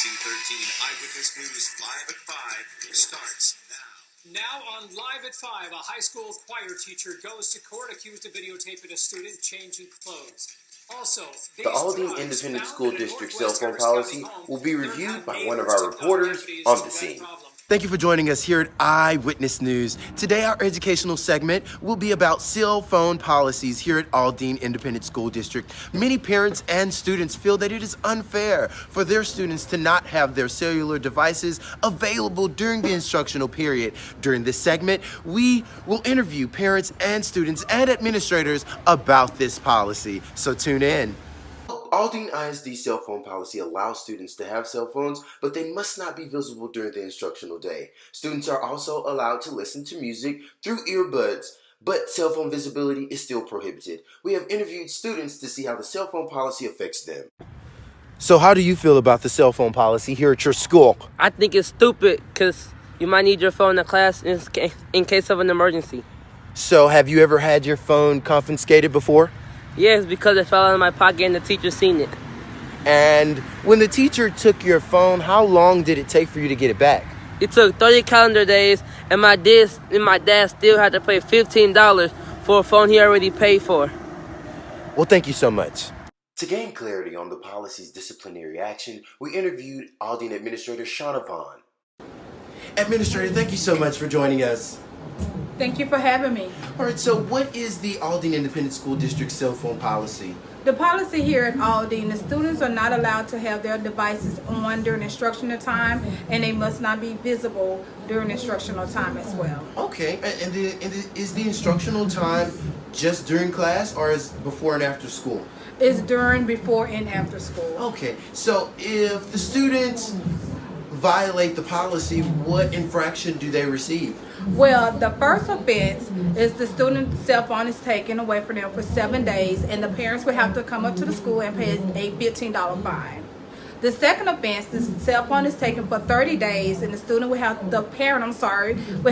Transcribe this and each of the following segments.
NBC 13 Eyewitness News Live at 5 starts now. Now on Live at 5, a high school choir teacher goes to court accused of videotaping a student changing clothes. Also, The Aldine Independent School District cell phone policy will be reviewed by one of our reporters on the scene. Thank you for joining us here at Eyewitness News. Today, our educational segment will be about cell phone policies here at Aldine Independent School District. Many parents and students feel that it is unfair for their students to not have their cellular devices available during the instructional period. During this segment, we will interview parents and students and administrators about this policy. So tune in. Aldine I.S.D. cell phone policy allows students to have cell phones, but they must not be visible during the instructional day. Students are also allowed to listen to music through earbuds, but cell phone visibility is still prohibited. We have interviewed students to see how the cell phone policy affects them. So how do you feel about the cell phone policy here at your school? I think it's stupid because you might need your phone in class in case of an emergency. So have you ever had your phone confiscated before? Yes, because it fell out of my pocket and the teacher seen it. And when the teacher took your phone, how long did it take for you to get it back? It took 30 calendar days, and my dad still had to pay $15 for a phone he already paid for. Well, thank you so much. To gain clarity on the policy's disciplinary action, we interviewed Aldine Administrator Shauna Vaughn. Administrator, thank you so much for joining us. Thank you for having me. All right, so what is the Aldine Independent School District cell phone policy? The policy here at Aldine, the students are not allowed to have their devices on during instructional time, and they must not be visible during instructional time as well. Okay, and is the instructional time just during class or is before and after school? It's during, before, and after school. Okay, so if the students violate the policy, what infraction do they receive? Well, the first offense is the student's cell phone is taken away from them for 7 days, and the parents will have to come up to the school and pay a $15 fine. The second offense, the cell phone is taken for 30 days, and the parent will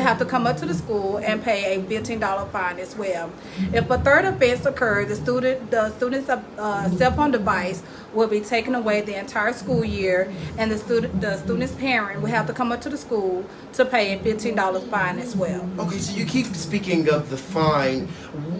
have to come up to the school and pay a $15 fine as well. If a third offense occurs, the student's cell phone device will be taken away the entire school year, and the student's parent will have to come up to the school to pay a $15 fine as well. Okay, so you keep speaking of the fine.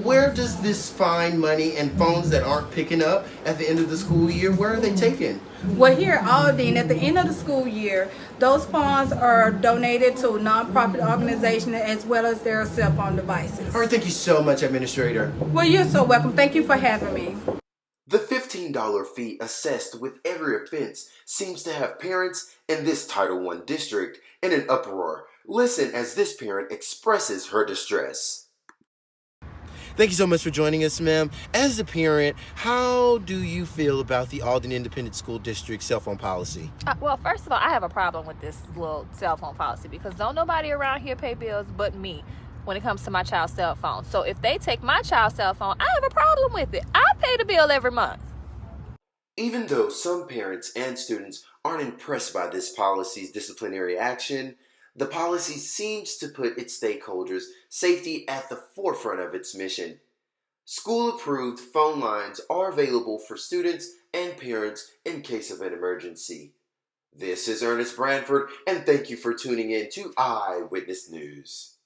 Where does this fine money and phones that aren't picking up at the end of the school year, where are they taken? Well, here at Aldine, at the end of the school year, those funds are donated to nonprofit organizations as well as their cell phone devices. All right, thank you so much, Administrator. Well, you're so welcome. Thank you for having me. The $15 fee assessed with every offense seems to have parents in this Title I district in an uproar. Listen as this parent expresses her distress. Thank you so much for joining us, ma'am. As a parent, how do you feel about the Aldine Independent School District cell phone policy? Well, first of all, I have a problem with this little cell phone policy because don't nobody around here pay bills but me when it comes to my child's cell phone. So if they take my child's cell phone, I have a problem with it. I pay the bill every month. Even though some parents and students aren't impressed by this policy's disciplinary action, the policy seems to put its stakeholders' safety at the forefront of its mission. School-approved phone lines are available for students and parents in case of an emergency. This is Ernest Branford, and thank you for tuning in to Eyewitness News.